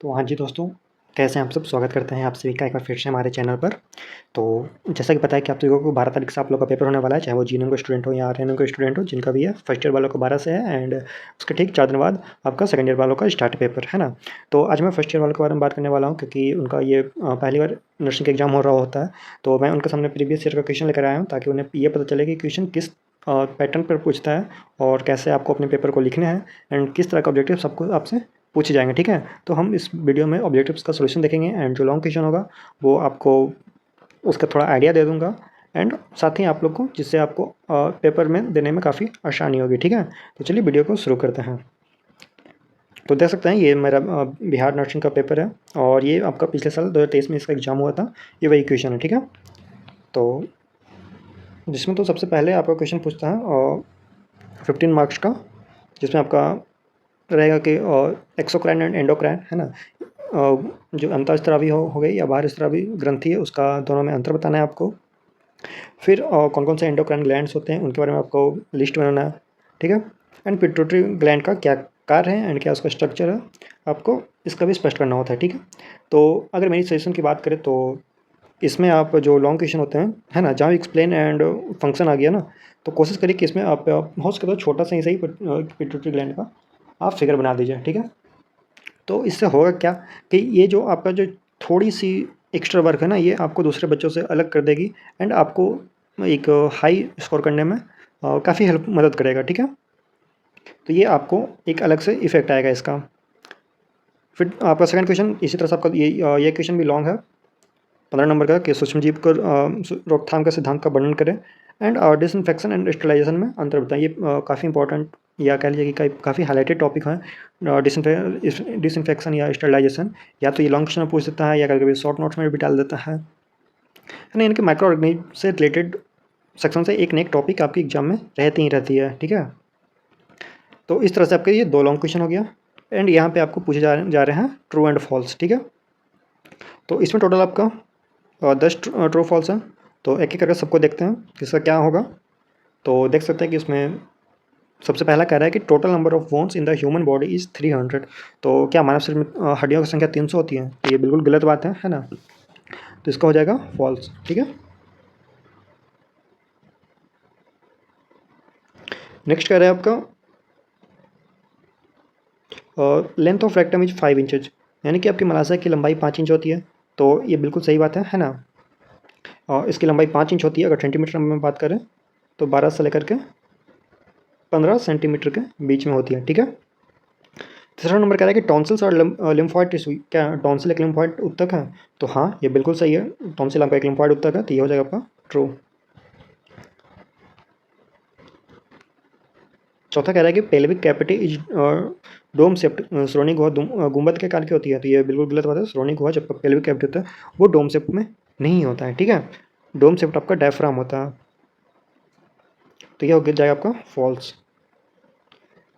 तो हाँ जी दोस्तों, कैसे हैं आप सब? स्वागत करते हैं आप सभी का एक बार फिर से हमारे चैनल पर। तो जैसा कि पता है कि आप सभी को 12 तारीख से आप लोग का पेपर होने वाला है, चाहे वो जीएनएम का स्टूडेंट हो या आरएनएम का स्टूडेंट हो, जिनका भी है। फर्स्ट ईयर वालों को 12 से है एंड उसके ठीक 4 दिन बाद आपका सेकंड ईयर वालों का स्टार्ट पेपर है ना। तो आज मैं फर्स्ट ईयर वालों के बारे में बात करने वाला हूँ, क्योंकि उनका ये पहली बार नर्सिंग का एग्जाम हो रहा होता है। तो मैं उनके सामने प्रीवियस ईयर का क्वेश्चन लेकर आया हूँ, ताकि उन्हें ये पता चले कि क्वेश्चन किस पैटर्न पर पूछता है और कैसे आपको अपने पेपर को लिखना है एंड किस तरह का ऑब्जेक्टिव सबको आपसे पूछे जाएंगे। ठीक है, तो हम इस वीडियो में ऑब्जेक्टिव्स का सॉल्यूशन देखेंगे एंड जो लॉन्ग क्वेश्चन होगा वो आपको उसका थोड़ा आइडिया दे दूंगा एंड साथ ही आप लोग को, जिससे आपको पेपर में देने में काफ़ी आसानी होगी। ठीक है, तो चलिए वीडियो को शुरू करते हैं। तो देख सकते हैं ये मेरा बिहार नर्सिंग का पेपर है और ये आपका पिछले साल 2023 में इसका एग्ज़ाम हुआ था। ये वही क्वेश्चन है। ठीक है, तो जिसमें तो सबसे पहले आपका क्वेश्चन पूछता है 15 मार्क्स का, जिसमें आपका रहेगा कि एक्सोक्राइन एंड एंडोक्राइन है ना। जो अंतःस्रावी हो गई या बाह्यस्रावी ग्रंथि है, उसका दोनों में अंतर बताना है आपको। फिर कौन कौन से एंडोक्राइन ग्लैंड्स होते हैं उनके बारे में आपको लिस्ट बनाना है। ठीक है, एंड पिट्यूटरी ग्लैंड का क्या कार्य है एंड क्या उसका स्ट्रक्चर है, आपको इसका भी स्पष्ट करना होता है। ठीक है, तो अगर मेरी सजेशन की बात करें तो इसमें आप जो लॉन्ग क्वेश्चन होते हैं है ना, जहाँ एक्सप्लेन एंड फंक्शन आ गया ना, तो कोशिश करिए कि इसमें आप हो सके तो छोटा सा ही सही पिट्यूटरी ग्लैंड का आप फिगर बना दीजिए। ठीक है, तो इससे होगा क्या कि ये जो आपका जो थोड़ी सी एक्स्ट्रा वर्क है ना, ये आपको दूसरे बच्चों से अलग कर देगी एंड आपको एक हाई स्कोर करने में काफ़ी हेल्प मदद करेगा। ठीक है, तो ये आपको एक अलग से इफेक्ट आएगा इसका। फिर आपका सेकंड क्वेश्चन इसी तरह से आपका ये क्वेश्चन भी लॉन्ग है, 15 नंबर का, कि सूक्ष्मजीव को रोकथाम का सिद्धांत का वर्णन करें एंड डिसइंफेक्शन एंड स्टरलाइजेशन में अंतर बताएं। ये काफ़ी इंपॉर्टेंट या कह लीजिए कि काफ़ी हाईलाइटेड टॉपिक है। डिसइंफेक्शन या स्टरलाइजेशन, या तो ये लॉन्ग क्वेश्चन में पूछ देता है या कभी कभी शॉर्ट नोट्स में भी डाल देता है ना। इनके माइक्रो ऑर्गेनिज्म से रिलेटेड सेक्शन से एक न एक टॉपिक आपकी एग्जाम में रहती है। ठीक है, तो इस तरह से आपके ये 2 लॉन्ग क्वेश्चन हो गया एंड यहाँ पे आपको पूछे जा रहे हैं ट्रू एंड फॉल्स। ठीक है, तो इसमें टोटल आपका 10 ट्रू फॉल्स हैं। तो एक एक करके सबको देखते हैं किसका क्या होगा। तो देख सकते हैं कि इसमें सबसे पहला कह रहा है कि total number of bones in the human body is 300। तो क्या मानव शरीर में हड्डियों की संख्या 300 होती है? तो ये बिल्कुल गलत बात है ना। तो इसका हो जाएगा फॉल्स। ठीक है, नेक्स्ट कह रहा है आपका length of rectum is 5 inches, यानी कि आपकी मलाशय की लंबाई 5 इंच होती है। तो ये बिल्कुल सही बात है ना। और इसकी लंबाई 5 इंच होती है। अगर सेंटीमीटर में बात करें तो 12 से लेकर के 15 सेंटीमीटर के बीच में होती है। ठीक है, तीसरा नंबर कह रहा है कि टॉन्सिल्स और लिम्फॉइड टिश्यू, क्या टॉन्सिल एक लिम्फॉइड उत्तक है? तो हाँ, ये बिल्कुल सही है, टॉन्सिल आपका एक लिम्फॉइड उत्तक है। तो ये हो जाएगा आपका ट्रू। चौथा कह रहा है कि pelvic cavity is dome shaped, श्रोणी गुहा गुंबद के आकार की होती है। तो ये बिल्कुल गलत बात है। श्रोणी गुहा जब पेल्विक कैविटी होता है वो डोम शेप में नहीं होता है। ठीक है, डोम शेप्ड आपका डायफ्राम होता है। तो ये हो जाएगा आपका फॉल्स।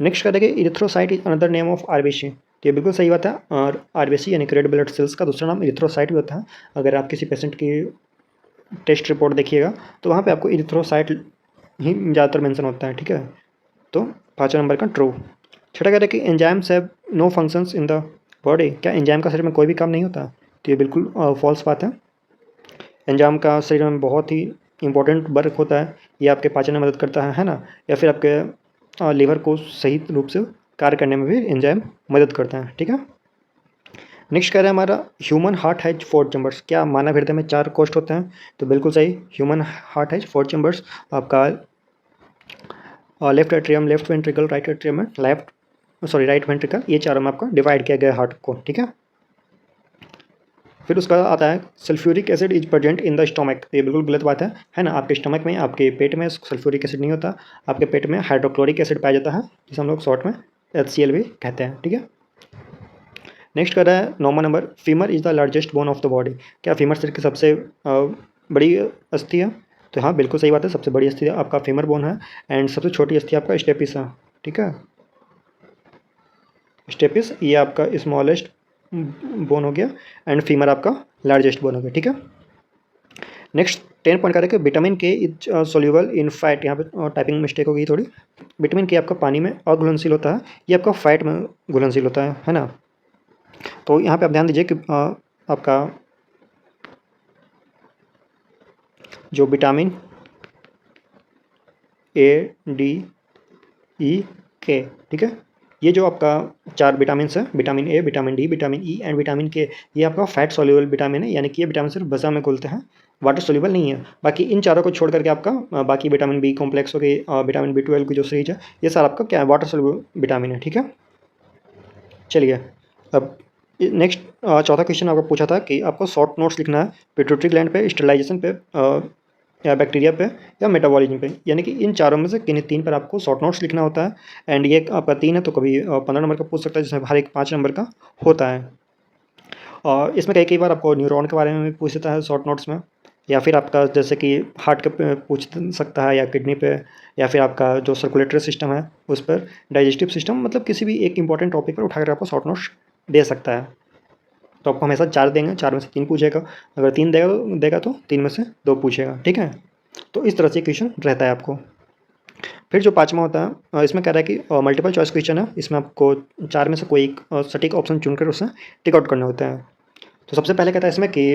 नेक्स्ट कह रहा है कि erythrocyte is another name of RBC. तो ये बिल्कुल सही बात है। और आरबीसी यानी कि रेड ब्लड सेल्स का दूसरा नाम इरिथ्रोसाइट भी होता है। अगर आप किसी पेशेंट की टेस्ट रिपोर्ट देखिएगा तो वहाँ पे आपको इरिथ्रोसाइट ही ज़्यादातर मेंशन होता है। ठीक है, तो 5 नंबर का ट्रू। छठा कह रहा है कि enzymes have no functions in the body. क्या एंजाइम का शरीर में कोई भी काम नहीं होता? तो ये बिल्कुल फॉल्स बात है। एंजाइम का शरीर में बहुत ही इंपॉर्टेंट वर्क होता है। ये आपके पाचन में मदद करता है ना, या फिर आपके लीवर को सही रूप से कार्य करने में भी एंजाइम मदद करता है। ठीक है, नेक्स्ट कह रहा है हमारा ह्यूमन हार्ट हैज 4 चैम्बर्स। क्या मानव हृदय में 4 कोष्ठ होते हैं? तो बिल्कुल सही, ह्यूमन हार्ट हैज 4 चैम्बर्स। आपका left atrium, left ventricle, right atrium, right ventricle, ये चारों में आपका डिवाइड किया गया हार्ट को। ठीक है, फिर उसका आता है sulphuric acid is present in the stomach. ये बिल्कुल गलत बात है ना। आपके स्टोमक में, आपके पेट में सल्फ्यूरिक एसिड नहीं होता। आपके पेट में हाइड्रोक्लोरिक एसिड पाया जाता है, जिसे हम लोग शॉर्ट में HCl भी कहते हैं। ठीक है, नेक्स्ट कर रहा है 9वां number, femur is the largest bone of the body. क्या फीमर शरीर की सबसे बड़ी अस्थि है? तो हाँ, बिल्कुल सही बात है, सबसे बड़ी अस्थि आपका फीमर बोन है एंड सबसे छोटी अस्थि आपका स्टेपिस है। ठीक है, स्टेपिस ये आपका स्मॉलेस्ट बोन हो गया एंड फीमर आपका लार्जेस्ट बोन हो गया। ठीक है, नेक्स्ट 10 पॉइंट का विटामिन के इज सोल्यूबल इन फैट। यहाँ पे टाइपिंग मिस्टेक हो गई थोड़ी। विटामिन के आपका पानी में अघुलनशील होता है, ये आपका फैट में घुलनशील होता है ना। तो यहाँ पे आप ध्यान दीजिए कि आपका जो विटामिन ए, डी, ई, के, ठीक है, ये जो आपका 4 विटामिन्स है, vitamin A, vitamin D, vitamin E and vitamin के, ये आपका फैट सॉल्युबल विटामिन है, यानी कि ये विटामिन सिर्फ वसा में घुलते हैं, वाटर सॉल्युबल नहीं है। बाकी इन चारों को छोड़ करके आपका बाकी विटामिन बी कॉम्प्लेक्स हो गई, विटामिन B12 की जो सीरीज है, ये सारा आपका क्या है, वाटर सॉल्युबल विटामिन है, ठीक है। चलिए अब नेक्स्ट चौथा क्वेश्चन आपको पूछा था कि आपको शॉर्ट नोट्स लिखना है पिट्यूटरी ग्लैंड पे, स्टेरिलाइजेशन पे, या बैक्टीरिया पे, या मेटाबॉलिज्म पे, यानी कि इन चारों में से किन्हीं 3 पर आपको शॉर्ट नोट्स लिखना होता है। एंड ये आपका 3 है तो कभी 15 नंबर का पूछ सकता है, जिसमें हर एक 5 नंबर का होता है। और इसमें कई कई बार आपको न्यूरॉन के बारे में भी पूछ देता है शॉर्ट नोट्स में, या फिर आपका जैसे कि हार्ट के पे पूछ सकता है, या किडनी पे, या फिर आपका जो सर्कुलेटरी सिस्टम है उस पर, डाइजेस्टिव सिस्टम, मतलब किसी भी एक इंपॉर्टेंट टॉपिक पर उठाकर आपको शॉर्ट नोट्स दे सकता है। तो आपको हमेशा 4 देंगे, 4 में से 3 पूछेगा, अगर 3 देगा तो 3 में से 2 पूछेगा, ठीक है। तो इस तरह से क्वेश्चन रहता है आपको। फिर जो 5वां होता है, इसमें कह रहा है कि मल्टीपल चॉइस क्वेश्चन है, इसमें आपको 4 में से कोई एक सटीक ऑप्शन चुनकर उसे टिक आउट करना होता है। तो सबसे पहले कहता है इसमें कि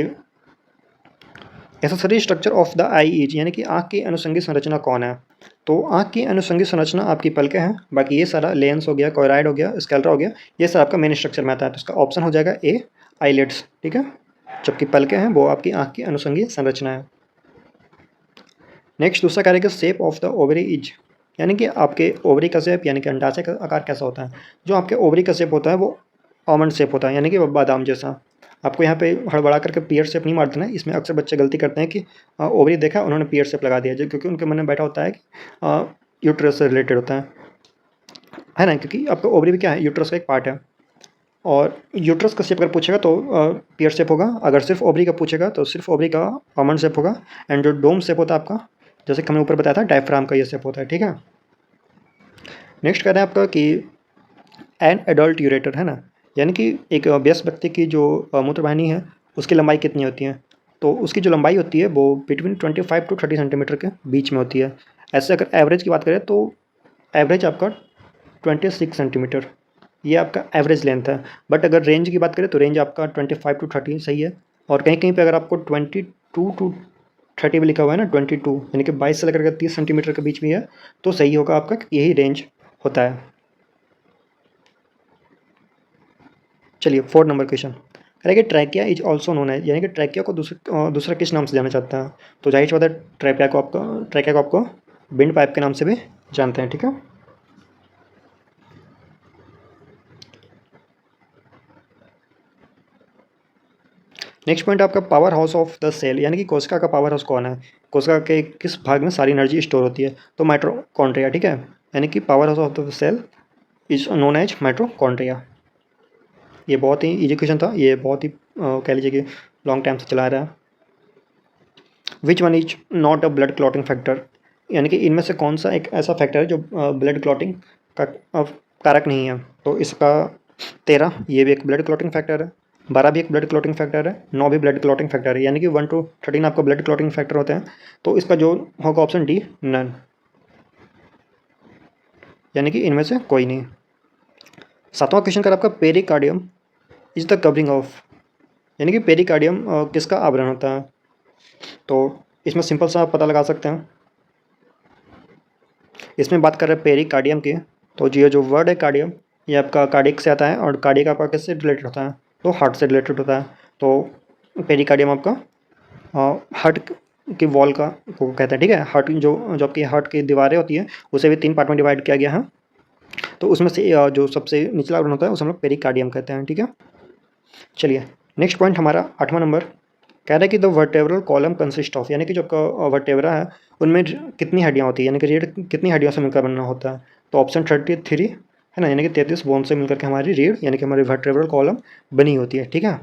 accessory structure of the I is, यानी कि आँख की अनुषंगी संरचना कौन है। तो आँख की अनुषंगी संरचना आपकी पलकें हैं, बाकी ये सारा लेंस हो गया, कोराइड हो गया, स्कैलरा हो गया, ये सब आपका मेन स्ट्रक्चर में आता है। तो इसका ऑप्शन हो जाएगा ए, आईलिड्स, ठीक है। जबकि पलकें हैं वो आपकी आँख की अनुषंगी संरचना है। नेक्स्ट दूसरा कार्य कि shape of the ovary is, यानी कि आपके ओवरी का शेप, यानी कि अंडाशय का आकार कैसा होता है। जो आपके ओवरी का शेप होता है वो आलमंड शेप होता है, यानी कि बादाम जैसा। आपको यहाँ पे हड़बड़ा करके पीयर शेप नहीं मार देना है, इसमें अक्सर बच्चे गलती करते हैं कि ओवरी देखा उन्होंने पीयर शेप लगा दिया, जो क्योंकि उनके मन में बैठा होता है कि यूट्रस से रिलेटेड होता है ना, क्योंकि आपका ओवरी भी क्या है, यूट्रस का एक पार्ट है। और यूट्रस का शेप अगर पूछेगा तो पीयर शेप होगा, अगर सिर्फ ओवरी का पूछेगा तो सिर्फ ओवरी का आलमंड शेप होगा। एंड जो डोम शेप होता है आपका, जैसे कि हमने ऊपर बताया था, डायफ्राम का ये शेप होता है, ठीक है। नेक्स्ट कह रहे हैं आपका कि एन एडल्ट यूरेटर, है ना, यानी कि एक वयस्क व्यक्ति की जो मूत्रवाहिनी है उसकी लंबाई कितनी होती है। तो उसकी जो लंबाई होती है वो बिटवीन 25 to 30 सेंटीमीटर के बीच में होती है। ऐसे अगर एवरेज की बात करें तो एवरेज आपका 26 सेंटीमीटर, ये आपका एवरेज लेंथ है। बट अगर रेंज की बात करें तो रेंज आपका 25 to 30 सही है। और कहीं कहीं पे अगर आपको 22 to 30 भी लिखा हुआ है ना, 22 यानी कि 22 से लेकर 30 सेंटीमीटर के बीच में है, तो सही होगा आपका, यही रेंज होता है। चलिए 4 नंबर क्वेश्चन कह रहा है कि ट्रैकिया इज ऑल्सो नोन है, यानी कि ट्रैकिया को दूसरा किस नाम से जाना जाता है। तो जाहिर सी बात है ट्रैकिया को आपको विंड पाइप के नाम से भी जानते हैं, ठीक है। नेक्स्ट पॉइंट आपका power house of the cell, यानी कि कोशिका का पावर हाउस कौन है, कोशिका के किस भाग में सारी एनर्जी स्टोर होती है। तो माइटोकॉन्ड्रिया, ठीक है, यानी कि power house of the cell is known as mitochondria. ये बहुत ही इजी क्वेश्चन था, ये बहुत ही कह लीजिए कि लॉन्ग टाइम से चला रहा है। Which one is not a blood clotting factor, यानी कि इनमें से कौन सा एक ऐसा फैक्टर है जो ब्लड क्लॉटिंग का कारक नहीं है। तो इसका 13 ये भी एक ब्लड क्लॉटिंग फैक्टर है, 12 भी एक ब्लड क्लॉटिंग फैक्टर है, 9 भी ब्लड क्लॉटिंग फैक्टर है, यानी कि 1 to 13 आपका ब्लड क्लॉटिंग फैक्टर होते हैं। तो इसका जो होगा ऑप्शन डी, नन, यानी कि इनमें से कोई नहीं। 7वां क्वेश्चन कर आपका pericardium is the covering of, यानी कि पेरिकार्डियम किसका आवरण होता है। तो इसमें सिंपल सा आप पता लगा सकते हैं, इसमें बात कर रहे हैं पेरिकार्डियम की। तो ये जो वर्ड है कार्डियम, ये आपका कार्डियक से आता है, और कार्डियक आपका किससे रिलेटेड होता है, तो हार्ट से रिलेटेड होता है। तो पेरिकार्डियम आपका हार्ट की वॉल का को कहते हैं, ठीक है। हार्ट जो जो आपकी हार्ट की दीवारें होती हैं उसे भी 3 पार्ट में डिवाइड किया गया है। तो उसमें से जो सबसे निचला आवरण होता है उसे हम लोग पेरिकार्डियम कहते हैं, ठीक है। चलिए नेक्स्ट पॉइंट हमारा 8वां नंबर कह रहा है कि the vertebral column consist of, यानी कि जो आपका वर्टेब्रा है उनमें कितनी हड्डियाँ होती है, यानी कि रीढ़ कितनी हड्डियों से मिलकर बना होता है। तो ऑप्शन 33 है ना, यानी कि 33 बोन से मिलकर के हमारी रीढ़, यानी कि हमारी वर्टेब्रल कॉलम बनी होती है, ठीक है।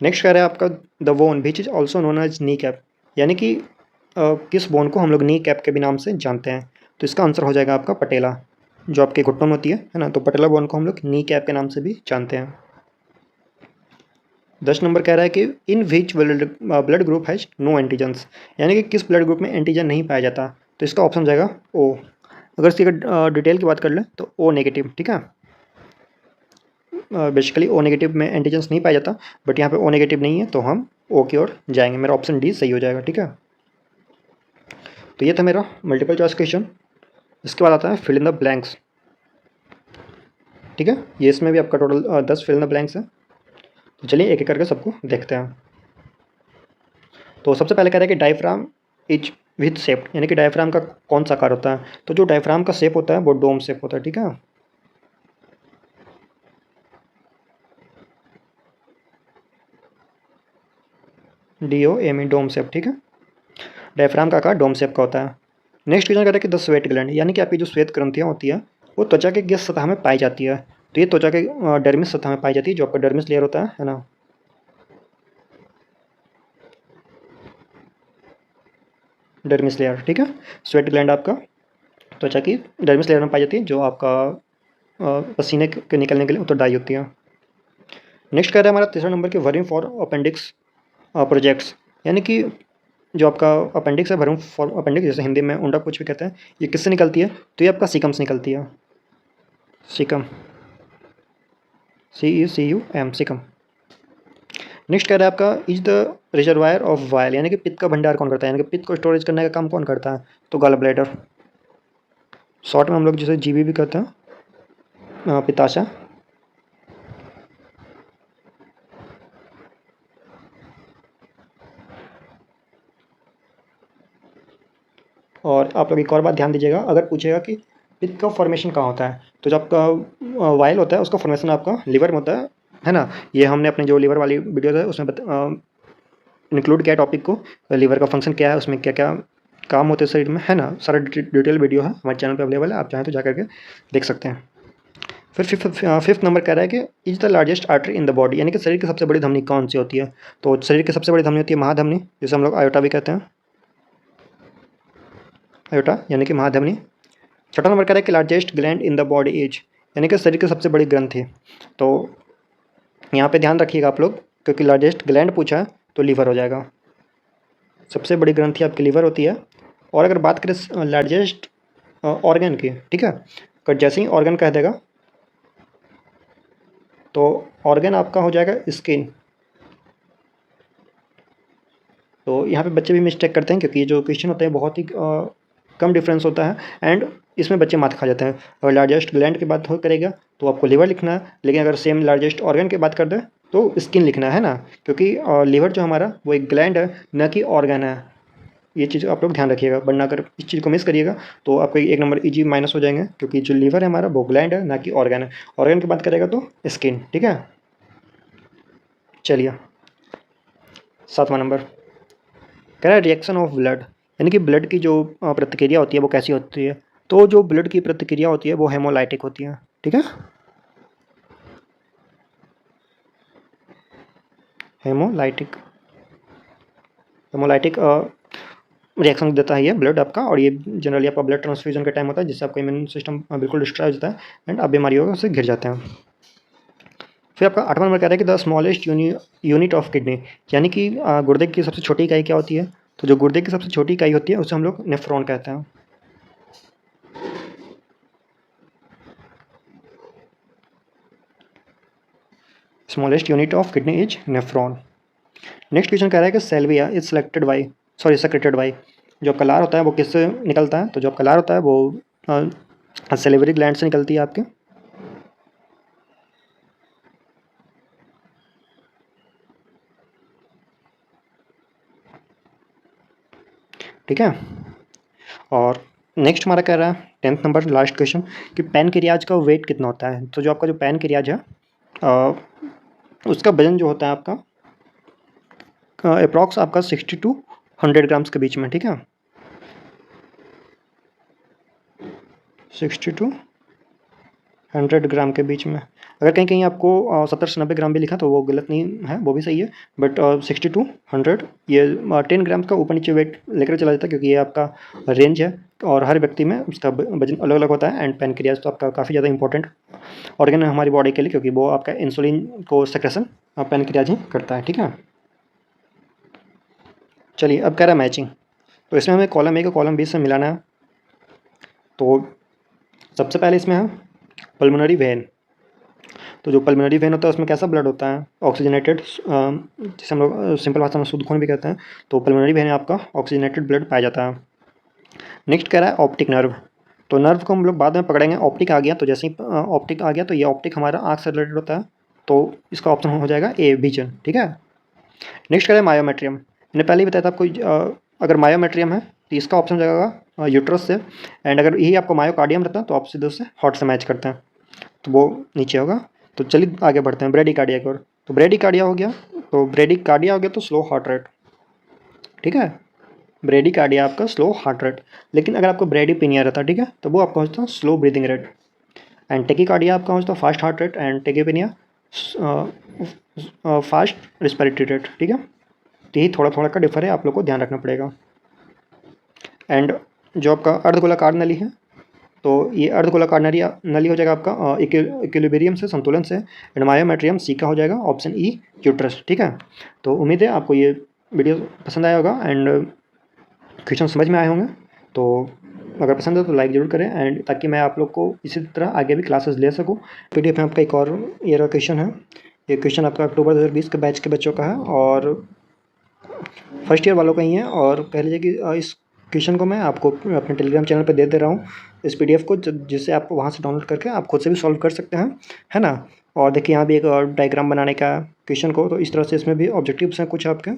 नेक्स्ट कह रहा है आपका the bone which is also known as knee cap, यानी कि किस बोन को हम लोग नी कैप के भी नाम से जानते हैं। तो इसका आंसर हो जाएगा आपका पटेला, जो आपके घुटनों में होती है ना। तो पटेला बोन को हम लोग नी कैप के नाम से भी जानते हैं। 10 नंबर कह रहा है कि in which blood group has no antigens, यानी कि किस ब्लड ग्रुप में एंटीजन नहीं पाया जाता। तो इसका ऑप्शन जाएगा ओ। अगर इसकी डिटेल की बात कर लें तो ओ नेगेटिव, ठीक है। बेसिकली ओ नेगेटिव में एंटीजन्स नहीं पाया जाता, बट यहाँ पे ओ नेगेटिव नहीं है तो हम ओ की ओर जाएंगे। मेरा ऑप्शन डी सही हो जाएगा। ठीक है, तो ये था मेरा मल्टीपल चॉइस क्वेश्चन। इसके बाद आता है फिल इन द ब्लैंक्स। ठीक है, ये इसमें भी आपका total 10 fill in the blanks है। तो चलिए एक एक करके सबको देखते हैं। तो सबसे पहले कह रहा है कि डायफ्राम इज विथ शेप, यानी कि डायफ्राम का कौन सा आकार होता है। तो जो डायफ्राम का शेप होता है वो डोम शेप होता है। ठीक है, DOME डोम शेप। ठीक है, डायफ्राम का आकार डोम शेप का होता है। नेक्स्ट क्वेश्चन कहता है कि द स्वेट ग्लैंड, यानी कि आपकी जो श्वेत ग्रंथियाँ होती हैं वो त्वचा के किस सतह में पाई जाती है। तो ये त्वचा के डर्मिस सतह में पाई जाती है, जो आपका डर्मिस लेयर होता है ना। Dermis layer. ठीक है, स्वेट ग्लैंड आपका त्वचा की डर्मिस लेयर में पाई जाती है, जो आपका पसीने के निकलने के लिए उत्तरदायी होती है। नेक्स्ट कह रहा है हमारा तीसरा नंबर के वर्मिंग फॉर अपेंडिक्स प्रोजेक्ट्स, यानी कि जो आपका अपेंडिक्स है, वर्मिंग फॉर अपेंडिक्स, जैसे हिंदी में उंडा कुछ भी कहते हैं, ये किससे निकलती है। तो ये आपका सीकम से निकलती है। Caecum, CECUM, caecum. नेक्स्ट कह रहा है आपका is the reservoir of bile, यानी कि पित्त का भंडार कौन करता है, यानी कि पित्त को स्टोरेज करने का काम कौन करता है। तो गॉल ब्लैडर, शॉर्ट में हम लोग जिसे जीबी भी कहते हैं, पित्ताशय। और आप लोग एक और बात ध्यान दीजिएगा, अगर पूछेगा कि पित्त का फॉर्मेशन कहाँ होता है, तो जो आपका वायल होता है उसका फॉर्मेशन आपका लिवर में होता है ना। ये हमने अपने जो लिवर वाली वीडियो है उसमें इंक्लूड किया टॉपिक को, लिवर का फंक्शन क्या है, उसमें क्या क्या काम होते हैं शरीर में, है ना। सारा डिटेल वीडियो है हमारे चैनल पर अवेलेबल है, आप चाहें तो जा करके देख सकते हैं। फिर फिफ्थ नंबर कह रहा है कि is the largest artery in the body, यानी कि शरीर की सबसे बड़ी धमनी कौन सी होती है। तो शरीर की सबसे बड़ी धमनी होती है महाधमनी, जिसे हम लोग आयोटा भी कहते हैं, आयोटा यानी कि महाधमनी। छठा नंबर कह रहा है कि largest gland in the body is, यानी कि शरीर की सबसे बड़ी ग्रंथि। तो यहाँ पे ध्यान रखिएगा आप लोग, क्योंकि लार्जेस्ट ग्लैंड पूछा है तो लीवर हो जाएगा। सबसे बड़ी ग्रंथि आपकी लीवर होती है। और अगर बात करें लार्जेस्ट ऑर्गन की, ठीक है, अगर जैसे ही ऑर्गन कह देगा तो ऑर्गन आपका हो जाएगा स्किन। तो यहाँ पे बच्चे भी मिस्टेक करते हैं, क्योंकि ये जो क्वेश्चन होते हैं बहुत ही कम डिफरेंस होता है, एंड इसमें बच्चे मात खा जाते हैं। अगर लार्जेस्ट ग्लैंड की बात हो करेगा तो आपको लिवर लिखना है, लेकिन अगर सेम लार्जेस्ट ऑर्गन की बात कर दे तो स्किन लिखना है ना, क्योंकि लीवर जो हमारा वो एक ग्लैंड है, न कि ऑर्गन है। ये चीज़ आप लोग ध्यान रखिएगा, वरना अगर इस चीज़ को मिस करिएगा तो आपको एक नंबर इजी माइनस हो जाएंगे, क्योंकि जो लीवर है हमारा वो ग्लैंड है, ना कि ऑर्गन है। ऑर्गन की बात करेगा तो स्किन। ठीक है, चलिए 7वां नंबर कह रहा है रिएक्शन ऑफ ब्लड, यानी कि ब्लड की जो प्रतिक्रिया होती है वो कैसी होती है। तो जो ब्लड की प्रतिक्रिया होती है वो हेमोलाइटिक होती है। ठीक है, हेमोलाइटिक, हेमोलाइटिक रिएक्शन देता है ये ब्लड आपका, और ये जनरली आपका ब्लड ट्रांसफ्यूजन का टाइम होता है, जिससे आपका इम्यून सिस्टम बिल्कुल डिस्ट्रॉय हो जाता है एंड आप बीमारियों से घिर जाते हैं। फिर आपका 8वां नंबर कह रहा है कि the smallest unit of kidney, यानी कि गुर्दे की सबसे छोटी इकाई क्या होती है। तो जो गुर्दे की सबसे छोटी इकाई होती है उसे हम लोग नेफ्रॉन कहते हैं। Smallest unit of kidney is nephron. Next question कह रहा है कि सेल्विया इज सेक्रेटेड बाई, जो आपका लार होता है वो किससे निकलता है। तो जो आपका लार होता है वो सेलिवरी ग्लैंड से निकलती है आपके। ठीक है, और नेक्स्ट हमारा कह रहा है 10th नंबर लास्ट क्वेश्चन कि पैनक्रियाज का वेट कितना होता है। तो जो आपका जो पैनक्रियाज है उसका वजन जो होता है आपका अप्रॉक्स आपका 60 to 100 ग्राम्स के बीच में। ठीक है, 60 to 100 ग्राम के बीच में। अगर कहीं कहीं आपको 70 से 90 ग्राम भी लिखा तो वो गलत नहीं है, वो भी सही है, बट 60 to 100 ये 10 ग्राम का ऊपर नीचे वेट लेकर चला जाता है, क्योंकि ये आपका रेंज है और हर व्यक्ति में उसका वजन अलग अलग होता है। एंड पैनक्रियाज तो आपका काफ़ी ज़्यादा इंपॉर्टेंट ऑर्गन है हमारी बॉडी के लिए, क्योंकि वो आपका इंसुलिन को सेक्रेशन पैनक्रियाज ही करता है। ठीक है, चलिए अब कह रहा है मैचिंग। तो इसमें हमें कॉलम ए को कॉलम बी से मिलाना है। तो सबसे पहले इसमें है पल्मोनरी वेन। तो जो पल्मोनरी वेन होता है उसमें कैसा ब्लड होता है, ऑक्सीजनेटेड, जिसे हम लोग सिंपल भाषा में शुद्ध खून भी कहते हैं। तो पल्मोनरी वेन में आपका ऑक्सीजनेटेड ब्लड पाया जाता है। नेक्स्ट कह रहा है ऑप्टिक नर्व। तो नर्व को हम लोग बाद में पकड़ेंगे। ऑप्टिक आ गया, तो जैसे ही ऑप्टिक आ गया तो ये ऑप्टिक हमारा आँख से रिलेटेड होता है, तो इसका ऑप्शन हो जाएगा ए, विजन। ठीक है। नेक्स्ट करें मायोमेट्रियम। मैंने पहले ही बताया था आपको, अगर मायोमेट्रियम है तो इसका ऑप्शन हो जाएगा यूट्रस से, एंड अगर यही आपको मायोकार्डियम रहता है तो आप सीधे उससे हार्ट से मैच करते हैं, तो वो नीचे होगा। तो चलिए आगे बढ़ते हैं ब्रेडिकार्डिया की ओर। तो ब्रेडिकार्डिया हो गया, तो ब्रेडिकार्डिया हो गया तो स्लो हार्ट रेट। ठीक है, ब्रेडिकार्डिया आपका स्लो हार्ट रेट। लेकिन अगर आपको ब्रेडिपिनिया रहता है, ठीक है, तो वो आपका होता है slow breathing rate. And tachycardia आपका होता है fast heart rate, and tachypnoea fast respiratory rate. ठीक है, तो यही थोड़ा थोड़ा का डिफर है, आप लोग को ध्यान रखना पड़ेगा। एंड जो आपका अर्धगोलाकार नली है, तो ये अर्धगोलाकार नली हो जाएगा आपका इक्विलिब्रियम से, संतुलन से। एंड मायोमेट्रियम सी का हो जाएगा ऑप्शन ई, यूट्रस। ठीक है, तो उम्मीद है आपको ये वीडियो पसंद आया होगा एंड क्वेश्चन समझ में आए होंगे। तो अगर पसंद है तो लाइक ज़रूर करें, एंड ताकि मैं आप लोग को इसी तरह आगे भी क्लासेस ले सकूं। PDF में आपका एक और ये रहा क्वेश्चन है। ये क्वेश्चन आपका अक्टूबर 2020 के बैच के बच्चों का है और फर्स्ट ईयर वालों का ही है। और कह लीजिए कि इस क्वेश्चन को मैं आपको अपने टेलीग्राम चैनल पर दे रहा हूँ, इस PDF को, जिससे आप वहाँ से डाउनलोड करके आप खुद से भी सॉल्व कर सकते हैं, है ना। और देखिए यहाँ भी एक डायग्राम बनाने का क्वेश्चन को, तो इस तरह से इसमें भी ऑब्जेक्टिव्स हैं कुछ आपके,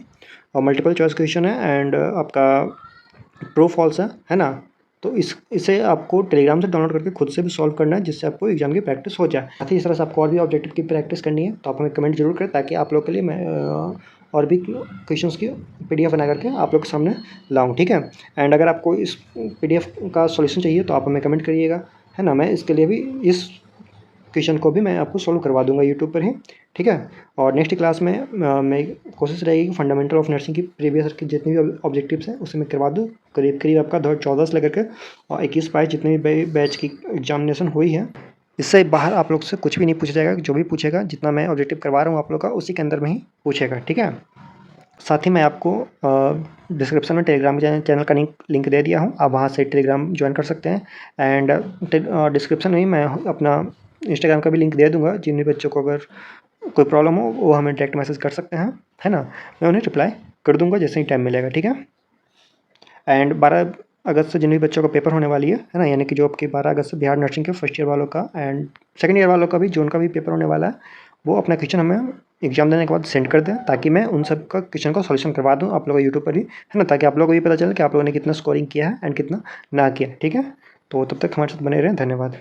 और मल्टीपल चॉइस क्वेश्चन है, एंड आपका ट्रू फॉल्स है ना। तो इसे आपको टेलीग्राम से डाउनलोड करके खुद से भी सॉल्व करना है, जिससे आपको एग्जाम की प्रैक्टिस हो जाए। साथ ही इस तरह से आपको और भी ऑब्जेक्टिव की प्रैक्टिस करनी है तो आप हमें कमेंट जरूर करें, ताकि आप लोग के लिए मैं और भी क्वेश्चंस की PDF बना करके आप लोग के सामने लाऊं। ठीक है, एंड अगर आपको इस PDF का सॉल्यूशन चाहिए तो आप हमें कमेंट करिएगा, है ना। मैं इसके लिए भी इस क्वेश्चन को भी मैं आपको सॉल्व करवा दूंगा यूट्यूब पर ही। ठीक है, और नेक्स्ट क्लास में मैं कोशिश रहेगी कि फंडामेंटल ऑफ नर्सिंग की प्रीवियस की जितनी भी ऑब्जेक्टिव्स हैं उसे मैं करवा दूँ। करीब करीब आपका 2014 से लेकर के और 21-22 जितने भी बैच की एग्जामिनेशन हुई है, इससे बाहर आप लोग से कुछ भी नहीं पूछा जाएगा। जो भी पूछेगा, जितना मैं ऑब्जेक्टिव करवा रहा हूँ आप लोग का, उसी के अंदर में ही पूछेगा। ठीक है, साथ ही मैं आपको डिस्क्रिप्शन में टेलीग्राम चैनल का लिंक दे दिया हूँ, आप वहाँ से टेलीग्राम ज्वाइन कर सकते हैं। एंड डिस्क्रिप्शन में ही मैं अपना इंस्टाग्राम का भी लिंक दे दूँगा। जिन भी बच्चों को अगर कोई प्रॉब्लम हो वो हमें डायरेक्ट मैसेज कर सकते हैं, है ना। मैं उन्हें रिप्लाई कर दूँगा जैसे ही टाइम मिलेगा। ठीक है, एंड 12 अगस्त से जिन भी बच्चों का पेपर होने वाली है ना, यानी कि जो आपकी 12 अगस्त से बिहार नर्सिंग के फर्स्ट ईयर वालों का एंड सेकंड ईयर वालों का भी, जो उनका भी पेपर होने वाला है, वो अपना क्वेश्चन हमें एग्जाम देने के बाद सेंड कर दें, ताकि मैं उन सब का क्वेश्चन का सॉल्यूशन करवा दूं आप लोगों को यूट्यूब पर ही, है ना, ताकि आप लोगों को ये पता चले कि आप लोगों ने कितना स्कोरिंग किया है एंड कितना ना किया। ठीक है, तो तब तक हमारे साथ बने रहें। धन्यवाद।